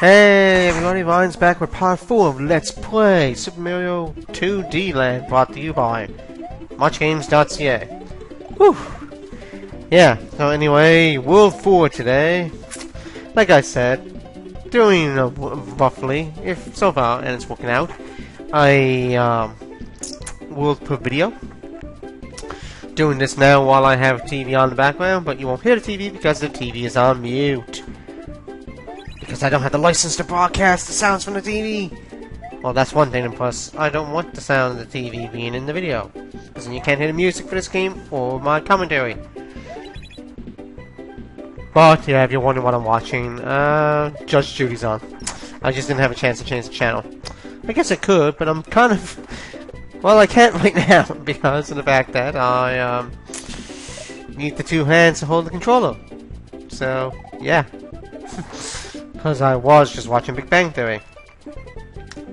Hey everybody, Ryan's back with part 4 of Let's Play Super Mario 2D Land, brought to you by MuchGames.ca. Whew! Yeah, so anyway, World 4 today. Like I said, doing roughly, if so far, and it's working out, a world per video. Doing this now while I have TV on the background, but you won't hear the TV because the TV is on mute. Because I don't have the license to broadcast the sounds from the TV. Well, that's one thing, and plus, I don't want the sound of the TV being in the video. Because then you can't hear the music for this game or my commentary. But, yeah, if you're wondering what I'm watching, Judge Judy's on. I just didn't have a chance to change the channel. I guess I could, but I'm kind of... Well, I can't right now, because of the fact that I, need the two hands to hold the controller. So, yeah. Because I was just watching Big Bang Theory.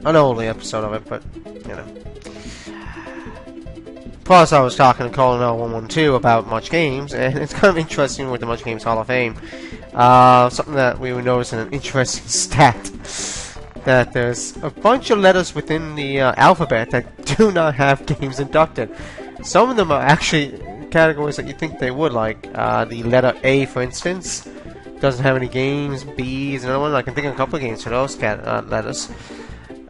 An old episode of it, but, you know. Plus, I was talking to Colin 112 about Much Games, and it's kind of interesting with the Much Games Hall of Fame. Something that we were noticing, an interesting stat. That there's a bunch of letters within the alphabet that do not have games inducted. Some of them are actually categories that you think they would, like the letter A, for instance. Doesn't have any games. B is another one. I can think of a couple of games for those letters.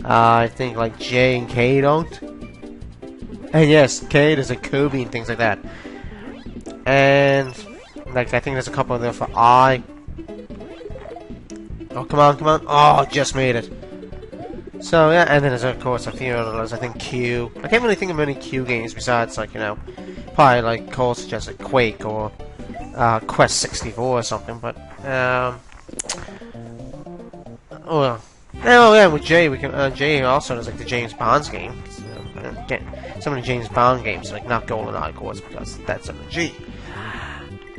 I think like J and K don't. And yes, K, there's a Kobe and things like that. And like I think there's a couple there for I. Oh, come on, come on. Oh, just made it. So yeah, and then there's of course a few others. I think Q. I can't really think of many Q games besides, like, you know, probably like Cole suggested Quake or Quest 64 or something, but oh yeah, with Jay we can Jay also does like the James Bond's game. Get some of the James Bond games, like not GoldenEye, of course, because that's on the G.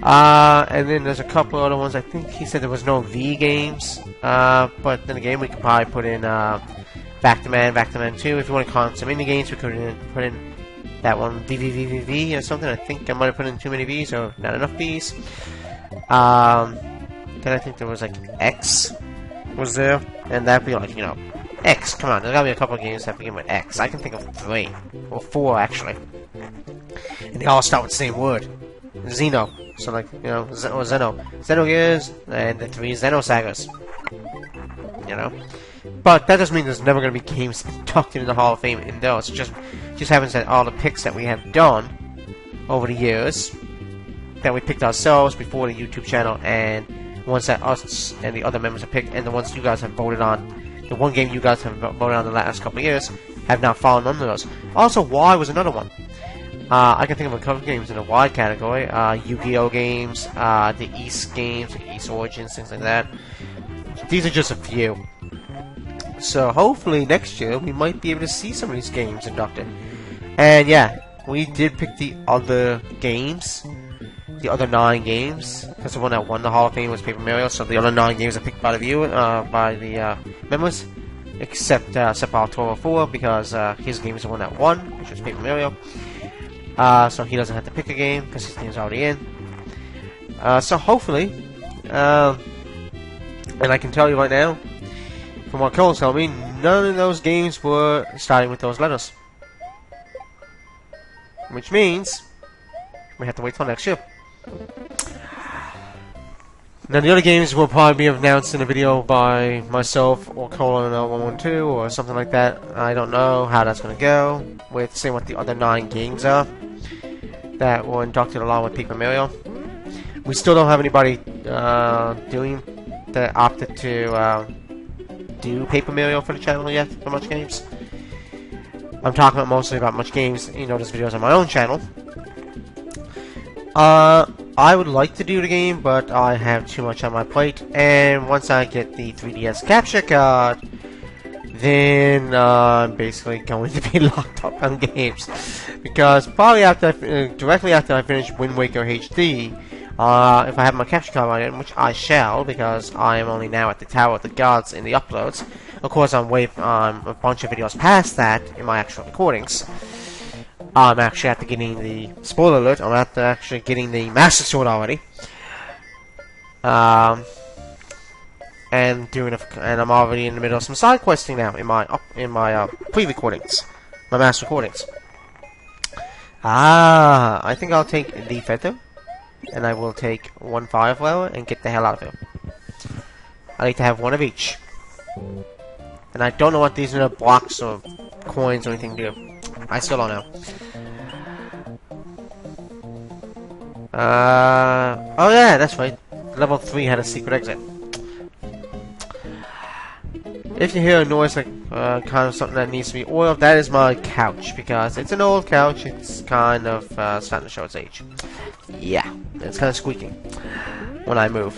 And then there's a couple other ones. I think he said there was no V games, but then again we could probably put in Back to Man 2. If you want to call them some indie games, we could put in that one, VVVVV or something. I think I might have put in too many V's or not enough V's. Then I think there was like X was there, and that'd be like, you know, X. Come on, there's gotta be a couple of games that begin with X. I can think of 3 or 4 actually, and they all start with the same word, Xeno. So like, you know, Xenogears, and the 3 Xenosagas. You know. But that doesn't mean there's never going to be games inducted in the Hall of Fame in those. It just happens that all the picks that we have done over the years, that we picked ourselves before the YouTube channel, and ones that us and the other members have picked, and the ones you guys have voted on, the one game you guys have voted on the last couple of years, have now fallen under those. Also, Y was another one. I can think of a couple of games in the Y category. Yu-Gi-Oh games, the East games, like East Origins, things like that. These are just a few. So hopefully next year we might be able to see some of these games inducted. And yeah, we did pick the other games, the other 9 games, because the one that won the Hall of Fame was Paper Mario. So the other 9 games are picked by the viewer, by the members, except Arturo 4, because his game is the one that won, which was Paper Mario. So he doesn't have to pick a game because his name's already in. So hopefully, and I can tell you right now, from what Cole's telling me, none of those games were starting with those letters. Which means we have to wait till next year. Now the other games will probably be announced in a video by myself or Colin 112 or something like that. I don't know how that's going to go with seeing what the other 9 games are that were inducted along with Paper Mario. We still don't have anybody doing that opted to do Paper Mario for the channel yet for Much Games. I'm talking mostly about Much Games. You know, there's videos on my own channel. I would like to do the game, but I have too much on my plate. And once I get the 3DS capture card, then I'm basically going to be locked up on games. Because probably after directly after I finish Wind Waker HD, if I have my capture card on it, which I shall, because I am only now at the Tower of the Gods in the uploads. Of course, I'm way a bunch of videos past that in my actual recordings. I'm actually after getting the spoiler alert. I'm after actually getting the Master Sword already. and I'm already in the middle of some side questing now in my pre-recordings, my mass recordings. I think I'll take the feather, and I will take 1 fire flower and get the hell out of here. I like to have 1 of each, and I don't know what these are, blocks or coins or anything do. I still don't know. Oh yeah, that's right. Level 3 had a secret exit. If you hear a noise like kind of something that needs to be oiled, that is my couch, because it's an old couch. It's kind of starting to show its age. Yeah, it's kind of squeaking when I move.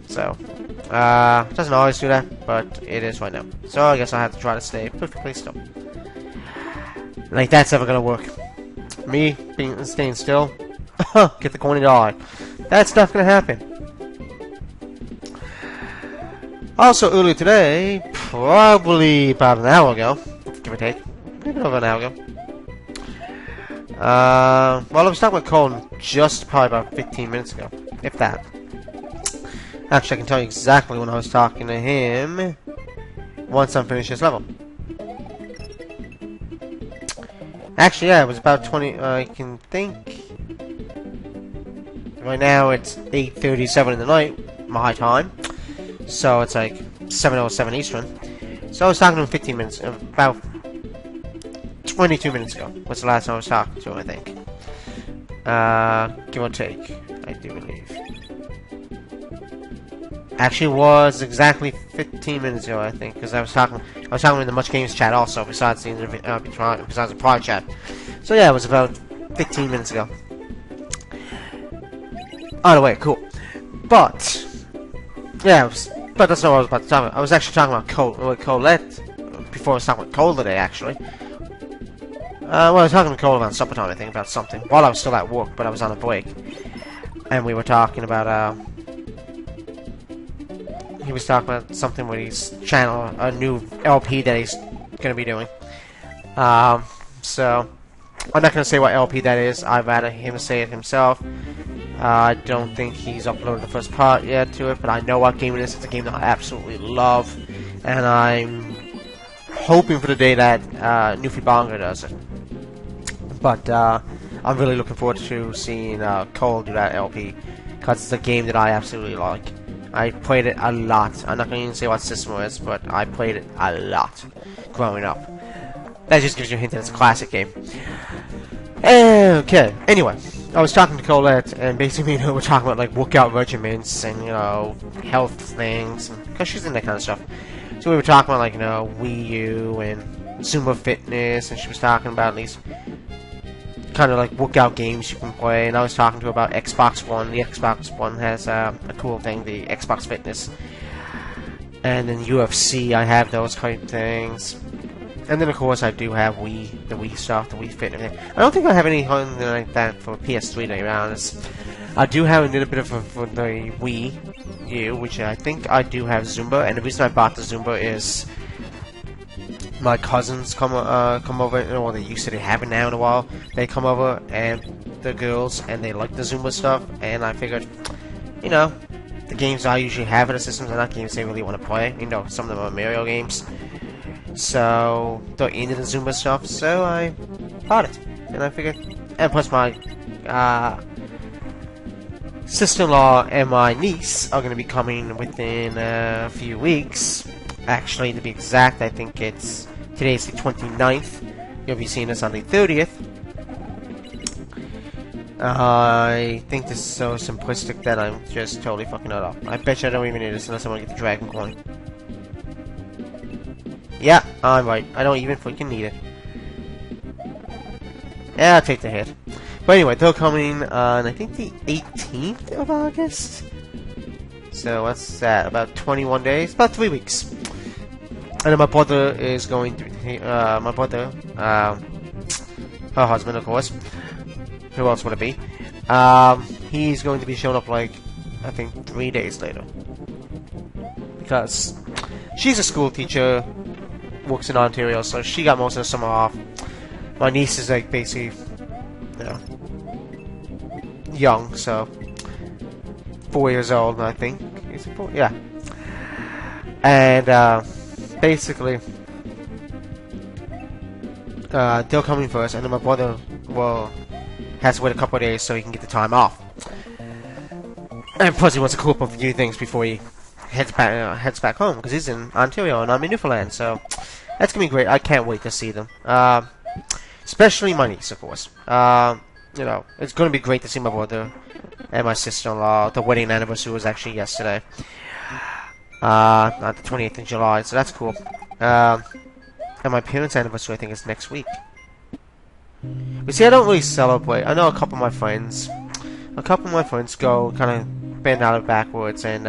So, it doesn't always do that, but it is right now. So I guess I have to try to stay perfectly still. Like that's ever gonna work. Me staying still, get the coin and die. That's not gonna happen. Also, earlier today, probably about an hour ago, give or take, maybe over an hour ago. Well, I was talking with Colin just probably about 15 minutes ago, if that. Actually, I can tell you exactly when I was talking to him once I'm finished this level. Actually, yeah, it was about 20. I can think. Right now, it's 8:37 in the night, my time. So it's like 7:07 Eastern. So I was talking to him 15 minutes, about 22 minutes ago. Was the last time I was talking to him, I think. Give or take, I do believe. Actually, it was exactly 15 minutes ago, I think, because I was talking in the Much Games chat also, besides the besides the private chat. So yeah, it was about 15 minutes ago. Either way, cool. But yeah, but that's not what I was about to talk about. I was actually talking about Colette before I was talking with Cole today, actually. Well, I was talking to Cole about supper time, I think, about something, while I was still at work, but I was on a break. And we were talking about, he was talking about something with his channel, a new LP that he's gonna be doing. So, I'm not gonna say what LP that is, I'd rather him say it himself. I don't think he's uploaded the first part yet to it, but I know what game it is. It's a game that I absolutely love, and I'm hoping for the day that Newfie Bonga does it. But I'm really looking forward to seeing Cole do that LP, because it's a game that I absolutely like. I played it a lot. I'm not going to even say what system it is, but I played it a lot growing up. That just gives you a hint that it's a classic game. Okay, anyway. I was talking to Colette, and basically, we're talking about, like, workout regimens and, health things, because she's in that kind of stuff. So we were talking about, like, Wii U and Zumba Fitness, and she was talking about these kind of, like, workout games you can play, and I was talking to her about Xbox One. The Xbox One has a cool thing, the Xbox Fitness. And then UFC, I have those kind of things. And then, of course, I do have the Wii stuff, the Wii Fit and everything. I don't think I have anything like that for PS3, to be honest. I do have a little bit of for the Wii U, which I think I do have Zumba. And the reason I bought the Zumba is my cousins come over, or they used to have it now in a while. They come over, and the girls, and they like the Zumba stuff. And I figured, the games I usually have in the systems are not games they really want to play. Some of them are Mario games. So, they're into the Zumba stuff, so I bought it. And I figured, and plus my sister-in-law and my niece are going to be coming within a few weeks. Actually, to be exact, I think today's the 29th. You'll be seeing us on the 30th. I think this is so simplistic that I'm just totally fucking it up. I bet you I don't even need this unless I want to get the Dragon Coin. Yeah, I'm right. I don't even freaking need it. Yeah, I'll take the hit. But anyway, they're coming on, I think, the 18th of August? So, what's that? About 21 days? About 3 weeks. And then my brother is going to... my brother, her husband, of course. Who else would it be? He's going to be showing up, like, I think 3 days later. Because she's a school teacher, works in Ontario, so she got most of the summer off. My niece is, like, basically, young, so 4 years old, I think. Is it 4? Yeah. And basically, they're coming first, and then my brother has to wait a couple of days so he can get the time off. And plus, he wants to cool up a few things before he heads back home, because he's in Ontario and I'm in Newfoundland. So that's gonna be great. I can't wait to see them. Especially my niece, of course. You know, it's gonna be great to see my brother and my sister-in-law. The wedding anniversary was actually yesterday, on the 28th of July, so that's cool. And my parents' anniversary, I think, is next week. But see, I don't really celebrate. I know a couple of my friends go kind of bend out of backwards and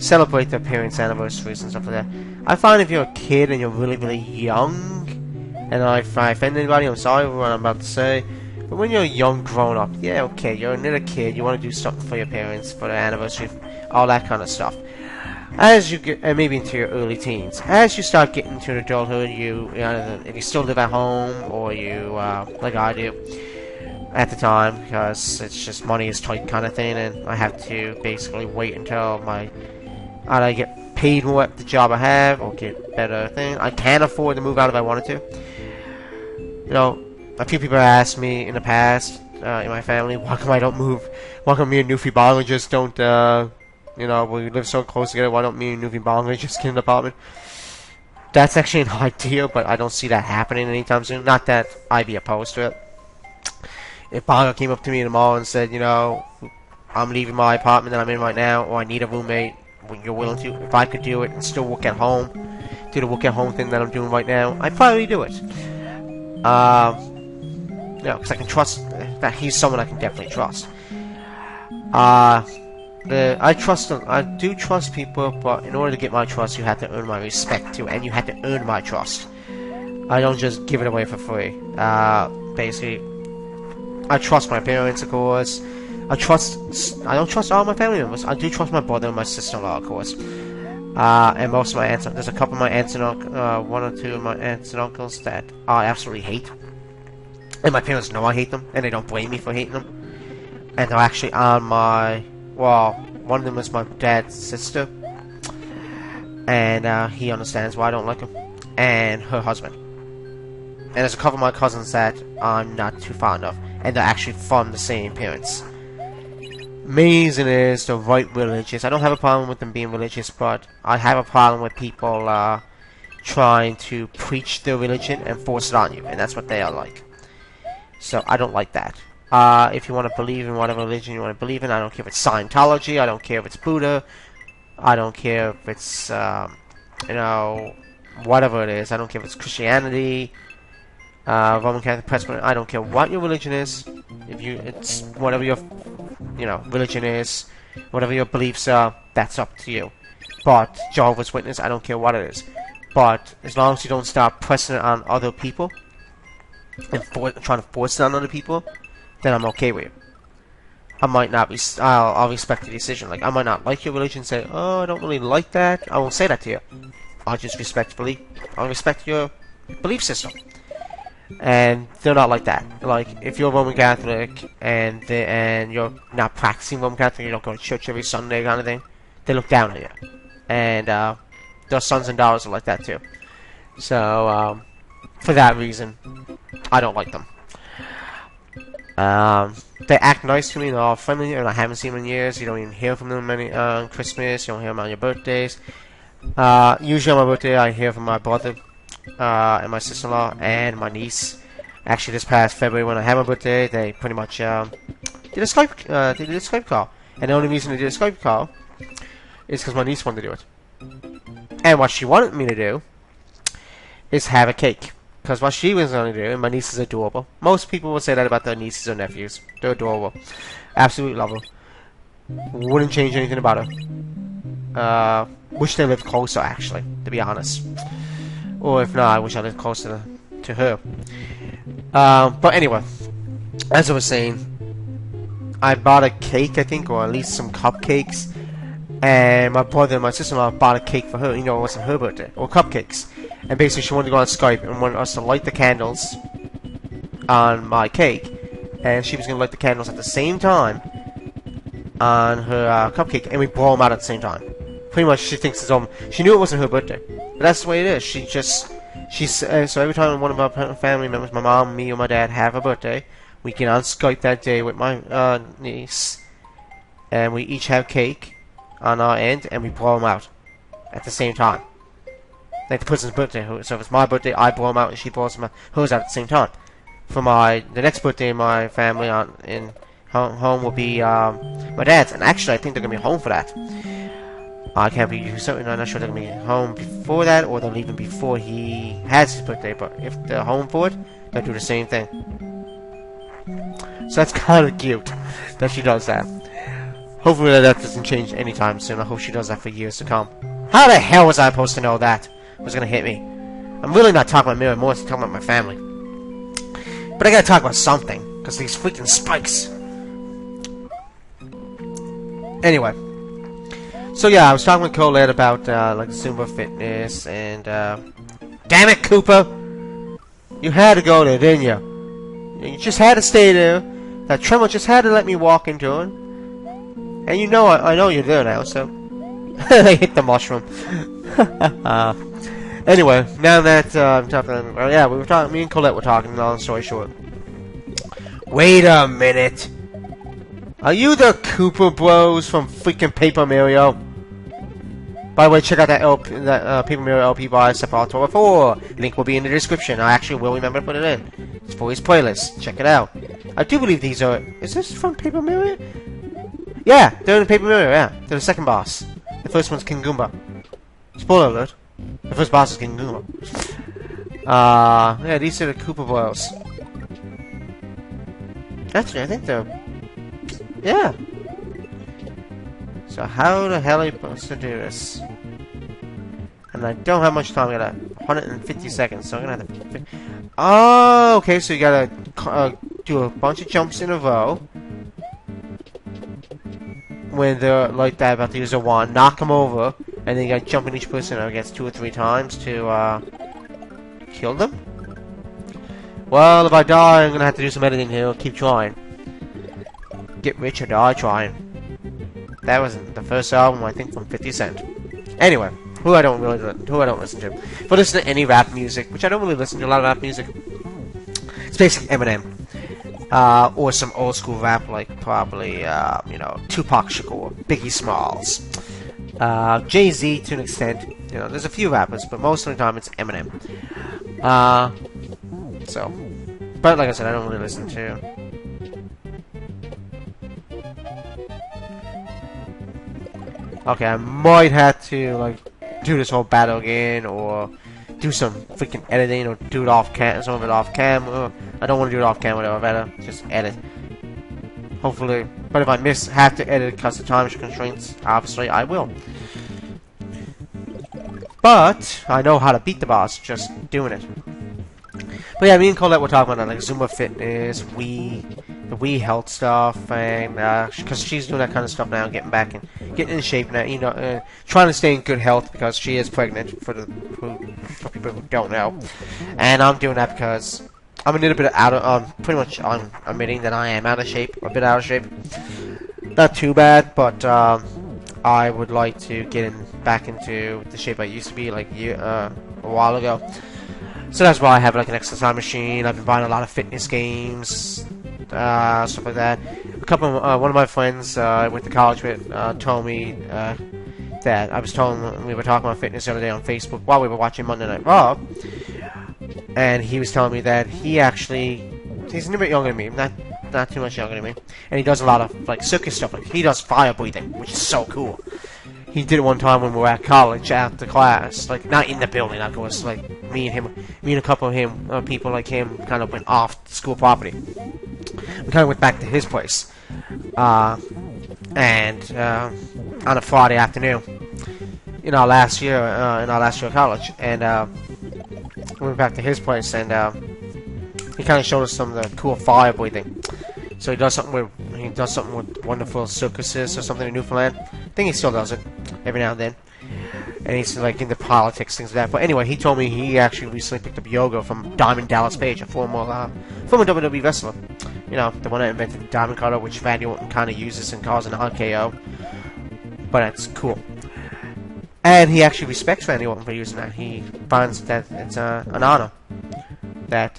celebrate their parents' anniversaries and stuff like that. I find if you're a kid and you're really, really young, and if I offend anybody, I'm sorry for what I'm about to say, but when you're a young grown-up, yeah, okay, you're a little kid, you want to do something for your parents, for their anniversary, all that kind of stuff. As you get, and maybe into your early teens, as you start getting to adulthood, and you still live at home, or you, like I do, at the time, because it's just money is tight kind of thing, and I have to basically wait until either I get paid more at the job I have, or get better thing. I can afford to move out if I wanted to. You know, a few people have asked me in the past, in my family, why come I don't move? Why come me and Newfie Bongo just don't, you know, we live so close together, why don't me and Newfie Bongo just get an apartment? That's actually an idea, but I don't see that happening anytime soon. Not that I'd be opposed to it. If Bongo came up to me tomorrow and said, you know, I'm leaving my apartment that I'm in right now, or I need a roommate, you're willing to, if I could do it and still work at home, do the work at home thing that I'm doing right now, I'd probably do it. You know, because I can trust that he's someone I can definitely trust. I do trust people, but in order to get my trust, you have to earn my respect too, and you have to earn my trust. I don't just give it away for free. Basically, I trust my parents, of course. I don't trust all my family members. I do trust my brother and my sister-in-law, of course. And most of my aunts. There's a couple of my aunts and uncles, one or two of my aunts and uncles that I absolutely hate. And my parents know I hate them, and they don't blame me for hating them. And they're actually on my... Well, one of them is my dad's sister. And he understands why I don't like him. And her husband. And there's a couple of my cousins that I'm not too fond of. And they're actually from the same parents. Amazing is the right religious. I don't have a problem with them being religious, but I have a problem with people trying to preach their religion and force it on you. And that's what they are like. So I don't like that. If you want to believe in whatever religion you want to believe in, I don't care if it's Scientology, I don't care if it's Buddha, I don't care if it's, you know, whatever it is. I don't care if it's Christianity, Roman Catholic, Presbyterian. I don't care what your religion is. It's whatever your, you know, religion is, whatever your beliefs are, that's up to you. But Jehovah's Witness, I don't care what it is. But as long as you don't start pressing it on other people and trying to force it on other people, then I'm okay with it. I might not be. I'll respect the decision. Like, I might not like your religion, say, oh, I don't really like that. I won't say that to you. I'll just I'll respect your belief system. And they're not like that. Like, if you're Roman Catholic and you're not practicing Roman Catholic, you don't go to church every Sunday kind of thing, they look down on you. And their sons and daughters are like that too. So, for that reason, I don't like them. They act nice to me, they're all friendly, and I haven't seen them in years. You don't even hear from them on Christmas, you don't hear them on your birthdays. Usually on my birthday, I hear from my brother, and my sister-in-law, and my niece. Actually, this past February, when I had my birthday, they pretty much, did a Skype call. And the only reason they did a Skype call is because my niece wanted to do it. And what she wanted me to do is have a cake. Because what she was going to do, and my niece is adorable. Most people would say that about their nieces or nephews. They're adorable. Absolutely love her. Wouldn't change anything about her. Wish they lived closer, actually, to be honest. Or if not, I wish I lived closer to her. But anyway, as I was saying, I bought a cake, I think, or at least some cupcakes. And my brother and my sister-in-law bought a cake for her. You know, it wasn't her birthday. Or cupcakes. And basically, she wanted to go on Skype and wanted us to light the candles on my cake. And she was going to light the candles at the same time on her cupcake. And we blow them out at the same time. pretty much she thinks it's she knew it wasn't her birthday, but that's the way it is. So every time one of our family members, my mom, me, or my dad have a birthday, we get on Skype that day with my niece, and we each have cake on our end, and we blow them out at the same time. Like the person's birthday. So if it's my birthday, I blow them out, and she blows hers out at the same time. For the next birthday in my family in home will be my dad's, and actually I think they're gonna be home for that. I can't be certain. I'm not sure they're gonna be home before that, or they're leaving before he has his birthday. But if they're home for it, they'll do the same thing. So that's kind of cute that she does that. Hopefully that doesn't change anytime soon. I hope she does that for years to come. How the hell was I supposed to know that it was gonna hit me? I'm really not talking about me anymore. I'm talking about my family. But I gotta talk about something, because these freaking spikes. Anyway. So yeah, I was talking with Colette about, like, Zumba fitness, and, damn it, Koopa! You had to go there, didn't you? You just had to stay there. That tremor just had to let me walk into it. And you know, I know you're there now, so... I hit the mushroom. Anyway, now that, I'm talking... Well, yeah, me and Colette were talking, long story short. Wait a minute! Are you the Koopa Bros from freaking Paper Mario? By the way, check out that Paper Mario LP by Sephiroth 4. Link will be in the description. I actually will remember to put it in. It's for his playlist. Check it out. I do believe these are... Is this from Paper Mario? Yeah, they're in Paper Mario, yeah. They're the second boss. The first one's King Goomba. Spoiler alert. The first boss is King Goomba. Yeah, these are the Koopa Bros. Actually, I think they're... Yeah. So how the hell are you supposed to do this? And I don't have much time. I got 150 seconds, so I'm gonna have to... Oh, okay, so you gotta do a bunch of jumps in a row. When they're like that, about to use a wand, knock them over, and then you gotta jump in each person, I guess, 2 or 3 times to kill them? Well, if I die, I'm gonna have to do some editing here. Keep trying. Get rich or die trying. That was the first album, I think, from 50 Cent. Anyway, who I don't listen to. If I listen to any rap music, which I don't really listen to a lot of rap music, it's basically Eminem. Or some old school rap, like probably, you know, Tupac Shakur, Biggie Smalls, Jay-Z to an extent. You know, there's a few rappers, but most of the time it's Eminem. So, but like I said, I don't really listen to. Okay, I might have to, like, do this whole battle again, or do some freaking editing, or do it some of it off camera. I don't want to do it off camera, though. I better just edit. Hopefully. But if I have to edit because of time constraints, obviously I will. But I know how to beat the boss, just doing it. But yeah, me and Colette were talking about like Zumba fitness, the Wii health stuff, and because she's doing that kind of stuff now, getting back and getting in shape now, you know, trying to stay in good health because she is pregnant. For people who don't know, and I'm doing that because I'm a little bit out of pretty much I'm admitting that I am out of shape, a bit out of shape. Not too bad, but I would like to get back into the shape I used to be like a while ago. So that's why I have like an exercise machine. I've been buying a lot of fitness games, stuff like that. One of my friends I went to college with told me that I was telling him we were talking about fitness the other day on Facebook while we were watching Monday Night Raw, and he was telling me that he's a little bit younger than me, not too much younger than me, and he does a lot of like circus stuff. Like he does fire breathing, which is so cool. He did it one time when we were at college after class, like not in the building, of course. Like me and a couple of people like him, kind of went off school property. We kind of went back to his place, and on a Friday afternoon in our last year of college, and we went back to his place, and he kind of showed us some of the cool fire breathing. So he does something with Wonderful Circuses or something in Newfoundland. I think he still does it every now and then. And he's like into politics, things like that. But anyway, he told me he actually recently picked up yoga from Diamond Dallas Page, a former WWE wrestler. You know, the one that invented the Diamond Cutter, which Randy Orton kind of uses and calls an RKO. But it's cool. And he actually respects Randy Orton for using that. He finds that it's an honor that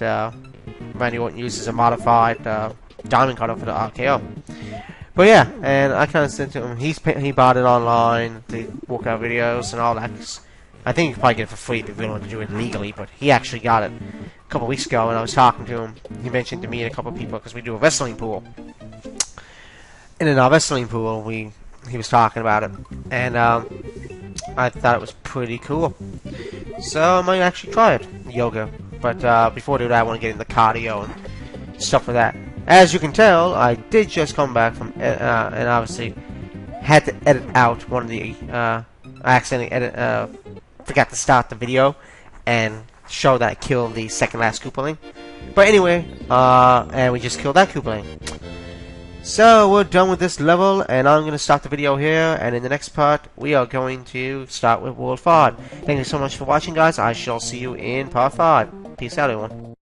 Randy Orton uses a modified diamond cutter for the RKO. But yeah, and I kind of said to him, he bought it online, the workout videos and all that. I think you could probably get it for free if you really want to do it legally, but he actually got it a couple weeks ago, and I was talking to him. He mentioned to me and a couple of people, because we do a wrestling pool. And in our wrestling pool, he was talking about it, and I thought it was pretty cool. So I might actually try it, yoga. But before I do that, I want to get into cardio and stuff like that. As you can tell, I did just come back from, and obviously had to edit out one of the, I accidentally forgot to start the video and show that I killed the second last Koopaling. But anyway, and we just killed that Koopaling. So we're done with this level, and I'm going to stop the video here, and in the next part, we are going to start with World 5. Thank you so much for watching, guys. I shall see you in part 5. Peace out, everyone.